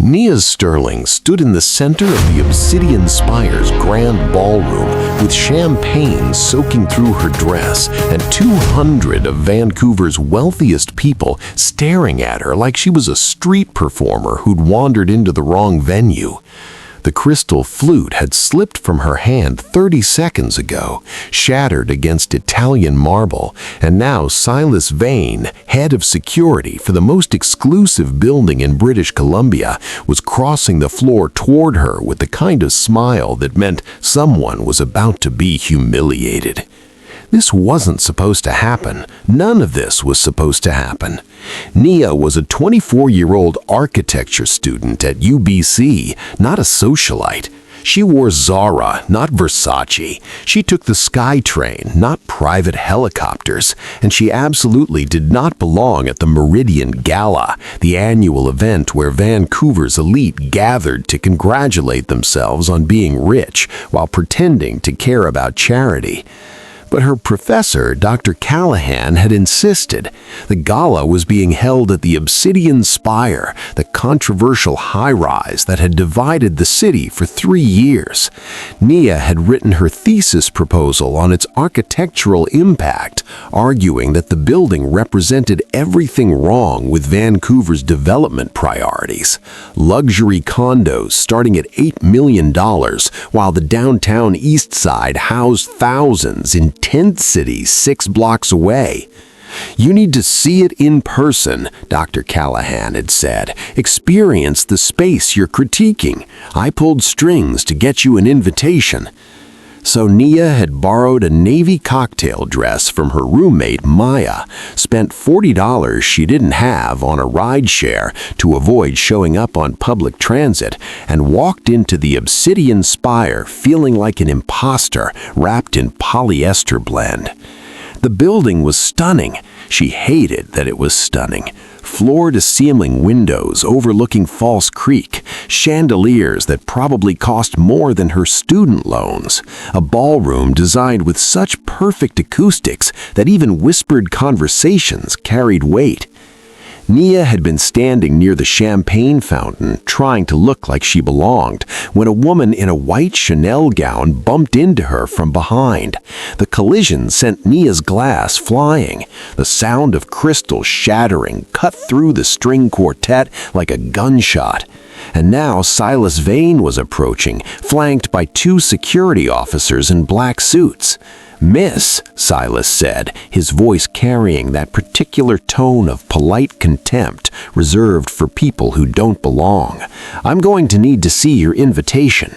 Nia Sterling stood in the center of the Obsidian Spire's grand ballroom with champagne soaking through her dress and 200 of Vancouver's wealthiest people staring at her like she was a street performer who'd wandered into the wrong venue. The crystal flute had slipped from her hand 30 seconds ago, shattered against Italian marble, and now Silas Vane, head of security for the most exclusive building in British Columbia, was crossing the floor toward her with the kind of smile that meant someone was about to be humiliated. This wasn't supposed to happen. None of this was supposed to happen. Nia was a 24-year-old architecture student at UBC, not a socialite. She wore Zara, not Versace. She took the SkyTrain, not private helicopters. And she absolutely did not belong at the Meridian Gala, the annual event where Vancouver's elite gathered to congratulate themselves on being rich while pretending to care about charity. But her professor, Dr. Callahan, had insisted. The gala was being held at the Obsidian Spire, the controversial high-rise that had divided the city for 3 years. Nia had written her thesis proposal on its architectural impact, arguing that the building represented everything wrong with Vancouver's development priorities. Luxury condos starting at $8 million, while the downtown east side housed thousands in tent cities 6 blocks away. "You need to see it in person," Dr. Callahan had said. "Experience the space you're critiquing. I pulled strings to get you an invitation." So Nia had borrowed a navy cocktail dress from her roommate Maya, spent $40 she didn't have on a rideshare to avoid showing up on public transit, and walked into the Obsidian Spire feeling like an imposter wrapped in polyester blend. The building was stunning. She hated that it was stunning. Floor-to-ceiling windows overlooking False Creek, chandeliers that probably cost more than her student loans, a ballroom designed with such perfect acoustics that even whispered conversations carried weight. Nia had been standing near the champagne fountain, trying to look like she belonged, when a woman in a white Chanel gown bumped into her from behind. The collision sent Nia's glass flying. The sound of crystal shattering cut through the string quartet like a gunshot. And now Silas Vane was approaching, flanked by 2 security officers in black suits. "Miss," Silas said, his voice carrying that particular tone of polite contempt reserved for people who don't belong, "I'm going to need to see your invitation."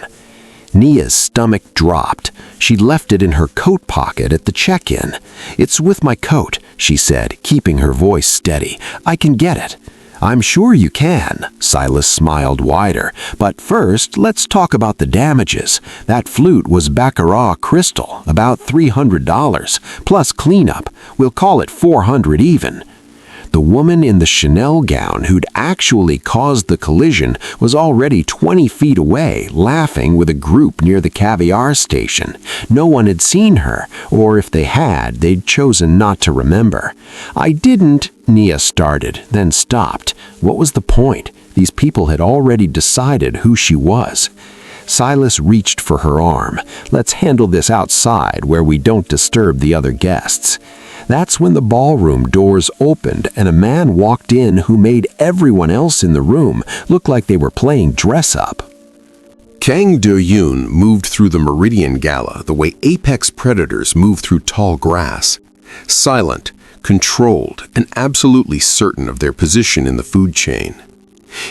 Nia's stomach dropped. She left it in her coat pocket at the check-in. "It's with my coat," she said, keeping her voice steady. "I can get it." "I'm sure you can," Silas smiled wider. "But first, let's talk about the damages. That flute was Baccarat crystal, about $300, plus cleanup. We'll call it $400 even." The woman in the Chanel gown who'd actually caused the collision was already 20 feet away, laughing with a group near the caviar station. No one had seen her, or if they had, they'd chosen not to remember. "I didn't," Nia started, then stopped. What was the point? These people had already decided who she was. Silas reached for her arm. "Let's handle this outside where we don't disturb the other guests." That's when the ballroom doors opened and a man walked in who made everyone else in the room look like they were playing dress-up. Kang Do-yun moved through the Meridian Gala the way apex predators move through tall grass. Silent, controlled, and absolutely certain of their position in the food chain.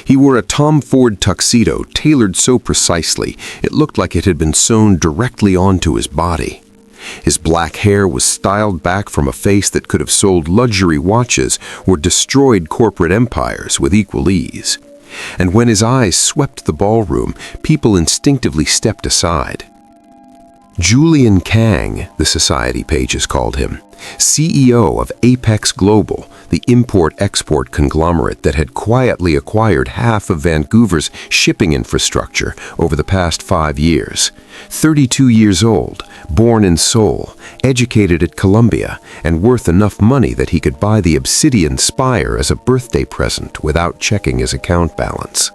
He wore a Tom Ford tuxedo tailored so precisely it looked like it had been sewn directly onto his body. His black hair was styled back from a face that could have sold luxury watches or destroyed corporate empires with equal ease. And when his eyes swept the ballroom, people instinctively stepped aside. Julian Kang, the society pages called him, CEO of Apex Global, the import-export conglomerate that had quietly acquired half of Vancouver's shipping infrastructure over the past 5 years. 32 years old, born in Seoul, educated at Columbia, and worth enough money that he could buy the Obsidian Spire as a birthday present without checking his account balance.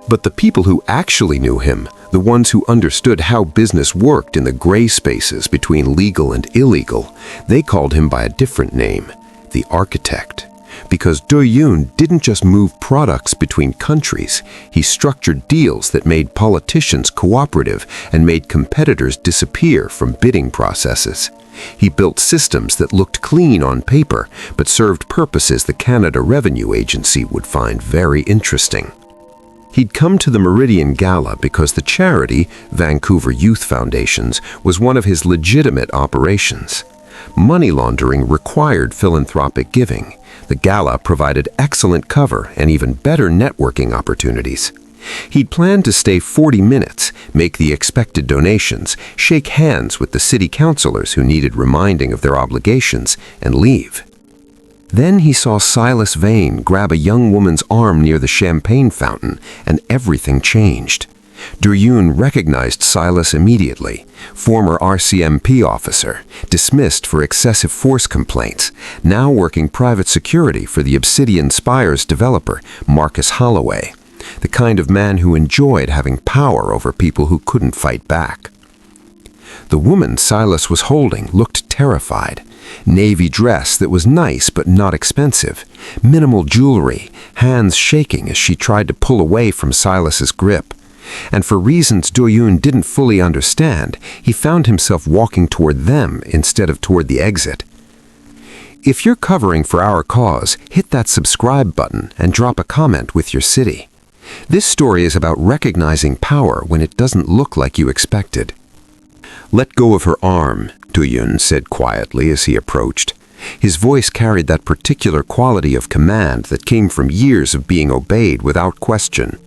But the people who actually knew him, the ones who understood how business worked in the gray spaces between legal and illegal, they called him by a different name, the architect. Because Do-yun didn't just move products between countries, he structured deals that made politicians cooperative and made competitors disappear from bidding processes. He built systems that looked clean on paper, but served purposes the Canada Revenue Agency would find very interesting. He'd come to the Meridian Gala because the charity, Vancouver Youth Foundations, was one of his legitimate operations. Money laundering required philanthropic giving. The gala provided excellent cover and even better networking opportunities. He'd planned to stay 40 minutes, make the expected donations, shake hands with the city councilors who needed reminding of their obligations, and leave. Then he saw Silas Vane grab a young woman's arm near the champagne fountain, and everything changed. Do-yun recognized Silas immediately, former RCMP officer, dismissed for excessive force complaints, now working private security for the Obsidian Spire's developer, Marcus Holloway, the kind of man who enjoyed having power over people who couldn't fight back. The woman Silas was holding looked terrified. Navy dress that was nice but not expensive, minimal jewelry, hands shaking as she tried to pull away from Silas's grip. And for reasons Do-yun didn't fully understand, he found himself walking toward them instead of toward the exit. If you're covering for our cause, hit that subscribe button and drop a comment with your city. This story is about recognizing power when it doesn't look like you expected. "Let go of her arm," Do-yun said quietly as he approached. His voice carried that particular quality of command that came from years of being obeyed without question.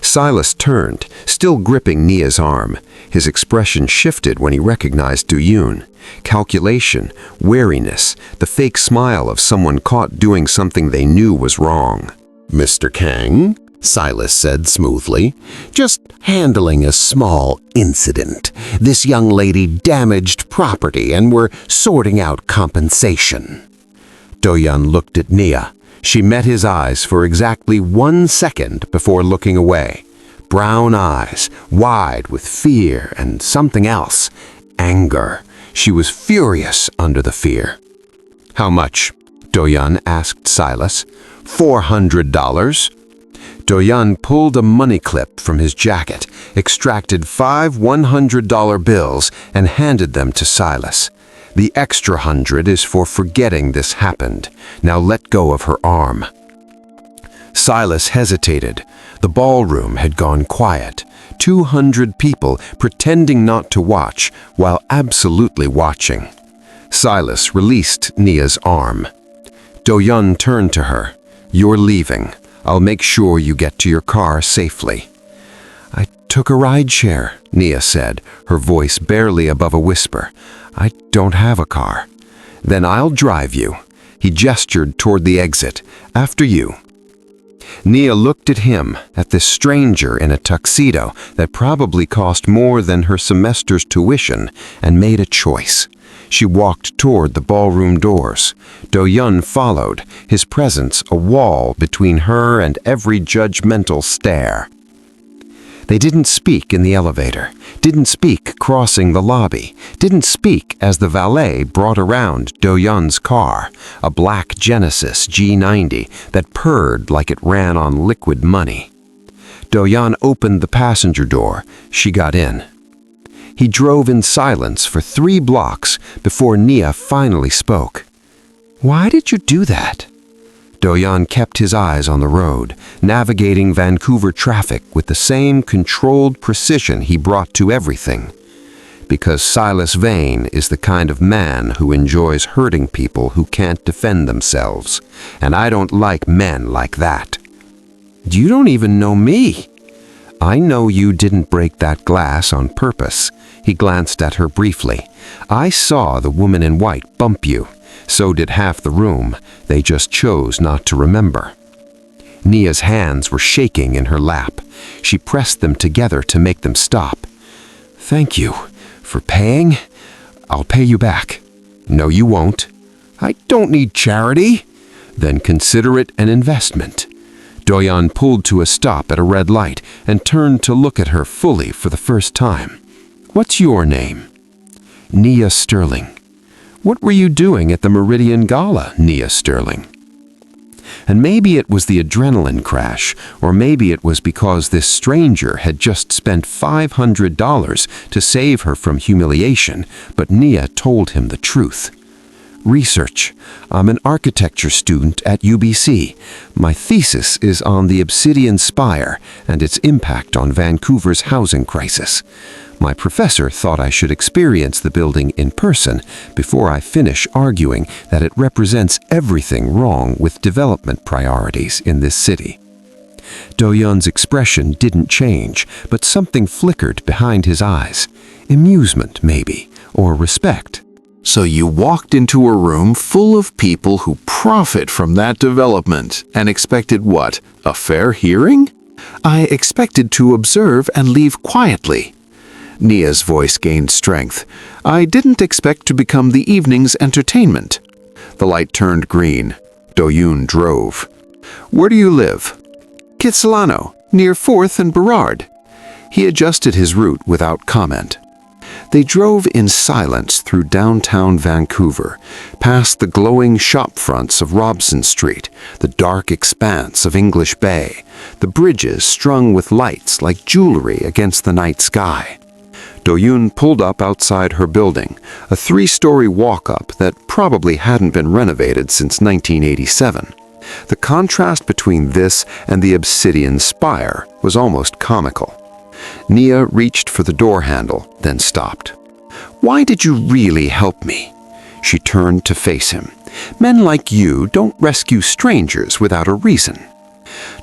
Silas turned, still gripping Nia's arm. His expression shifted when he recognized Do-yun. Calculation, wariness, the fake smile of someone caught doing something they knew was wrong. "Mr. Kang," Silas said smoothly, "just handling a small incident. This young lady damaged property and we're sorting out compensation." Do-yun looked at Nia. She met his eyes for exactly 1 second before looking away. Brown eyes, wide with fear and something else, anger. She was furious under the fear. "How much?" Do-yun asked Silas. $400. Do-yun pulled a money clip from his jacket, extracted 5 $100 bills, and handed them to Silas. "The extra 100 is for forgetting this happened. Now let go of her arm." Silas hesitated. The ballroom had gone quiet. 200 people pretending not to watch while absolutely watching. Silas released Nia's arm. Do-yun turned to her. "You're leaving. I'll make sure you get to your car safely." "I took a ride share," Nia said, her voice barely above a whisper. "I don't have a car." "Then I'll drive you." He gestured toward the exit. "After you." Nia looked at him, at this stranger in a tuxedo that probably cost more than her semester's tuition, and made a choice. She walked toward the ballroom doors. Do-yun followed, his presence a wall between her and every judgmental stare. They didn't speak in the elevator, didn't speak crossing the lobby, didn't speak as the valet brought around Do-yun's car, a black Genesis G90 that purred like it ran on liquid money. Do-yun opened the passenger door. She got in. He drove in silence for 3 blocks before Nia finally spoke. "Why did you do that?" Do-yun kept his eyes on the road, navigating Vancouver traffic with the same controlled precision he brought to everything. "Because Silas Vane is the kind of man who enjoys hurting people who can't defend themselves, and I don't like men like that." "You don't even know me." "I know you didn't break that glass on purpose." He glanced at her briefly. "I saw the woman in white bump you. So did half the room. They just chose not to remember." Nia's hands were shaking in her lap. She pressed them together to make them stop. "Thank you. For paying? I'll pay you back." "No, you won't." "I don't need charity." "Then consider it an investment." Do-yun pulled to a stop at a red light and turned to look at her fully for the first time. "What's your name?" "Nia Sterling." "What were you doing at the Meridian Gala, Nia Sterling?" And maybe it was the adrenaline crash, or maybe it was because this stranger had just spent $500 to save her from humiliation, but Nia told him the truth. "Research. I'm an architecture student at UBC. My thesis is on the Obsidian Spire and its impact on Vancouver's housing crisis. My professor thought I should experience the building in person before I finish arguing that it represents everything wrong with development priorities in this city." Do-yun's expression didn't change, but something flickered behind his eyes. Amusement, maybe, or respect. So you walked into a room full of people who profit from that development and expected what? A fair hearing? I expected to observe and leave quietly. Nia's voice gained strength. I didn't expect to become the evening's entertainment. The light turned green. Do-yun drove. Where do you live? Kitsilano, near 4th and Burrard. He adjusted his route without comment. They drove in silence through downtown Vancouver, past the glowing shop fronts of Robson Street, the dark expanse of English Bay, the bridges strung with lights like jewelry against the night sky. Do-yun pulled up outside her building, a 3-story walk-up that probably hadn't been renovated since 1987. The contrast between this and the Obsidian Spire was almost comical. Nia reached for the door handle, then stopped. "Why did you really help me?" She turned to face him. "Men like you don't rescue strangers without a reason."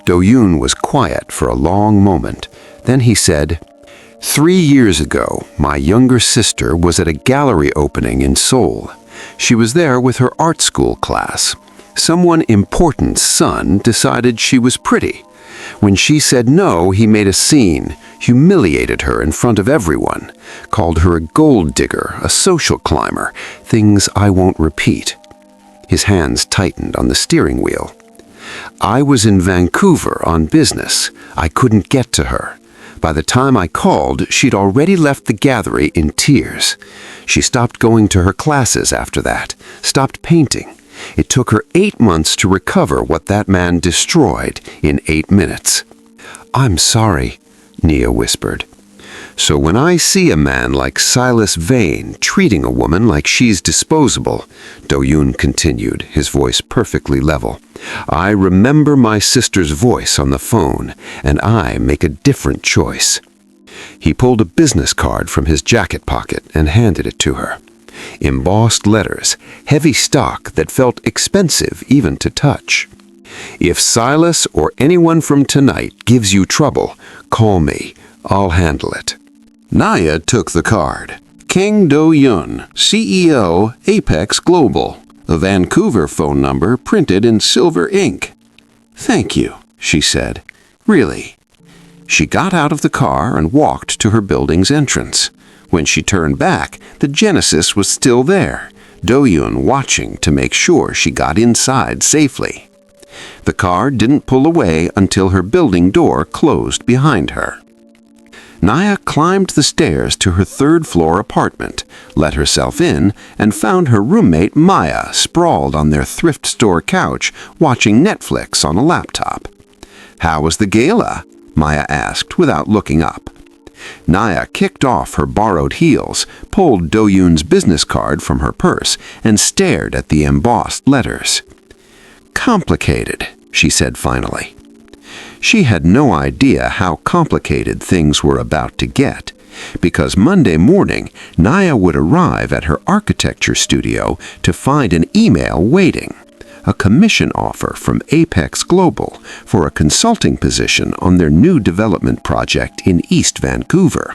Do-yun was quiet for a long moment. Then he said, 3 years ago, my younger sister was at a gallery opening in Seoul. She was there with her art school class. Someone important's son decided she was pretty. When she said no, he made a scene, humiliated her in front of everyone, called her a gold digger, a social climber, things I won't repeat. His hands tightened on the steering wheel. I was in Vancouver on business. I couldn't get to her. By the time I called, she'd already left the gallery in tears. She stopped going to her classes after that, stopped painting. It took her 8 months to recover what that man destroyed in 8 minutes. I'm sorry, Nia whispered. So when I see a man like Silas Vane treating a woman like she's disposable, Do-yun continued, his voice perfectly level, I remember my sister's voice on the phone, and I make a different choice. He pulled a business card from his jacket pocket and handed it to her. Embossed letters, heavy stock that felt expensive even to touch. If Silas or anyone from tonight gives you trouble, call me. I'll handle it. Nia took the card. Kang Do-yun, CEO, Apex Global. A Vancouver phone number printed in silver ink. Thank you, she said. Really. She got out of the car and walked to her building's entrance. When she turned back, the Genesis was still there, Do-yun watching to make sure she got inside safely. The car didn't pull away until her building door closed behind her. Nia climbed the stairs to her third-floor apartment, let herself in, and found her roommate Maya sprawled on their thrift store couch watching Netflix on a laptop. How was the gala? Maya asked without looking up. Nia kicked off her borrowed heels, pulled Do-yun's business card from her purse, and stared at the embossed letters. Complicated, she said finally. She had no idea how complicated things were about to get, because Monday morning, Nia would arrive at her architecture studio to find an email waiting, a commission offer from Apex Global for a consulting position on their new development project in East Vancouver.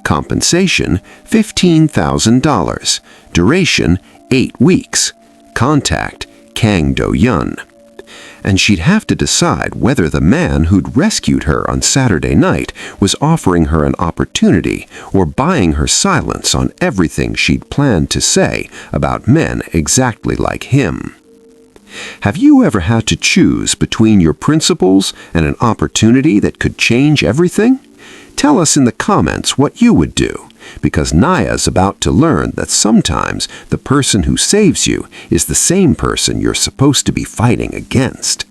Compensation, $15,000. Duration, 8 weeks. Contact, Kang Do-yun. And she'd have to decide whether the man who'd rescued her on Saturday night was offering her an opportunity or buying her silence on everything she'd planned to say about men exactly like him. Have you ever had to choose between your principles and an opportunity that could change everything? Tell us in the comments what you would do, because Nia's about to learn that sometimes the person who saves you is the same person you're supposed to be fighting against.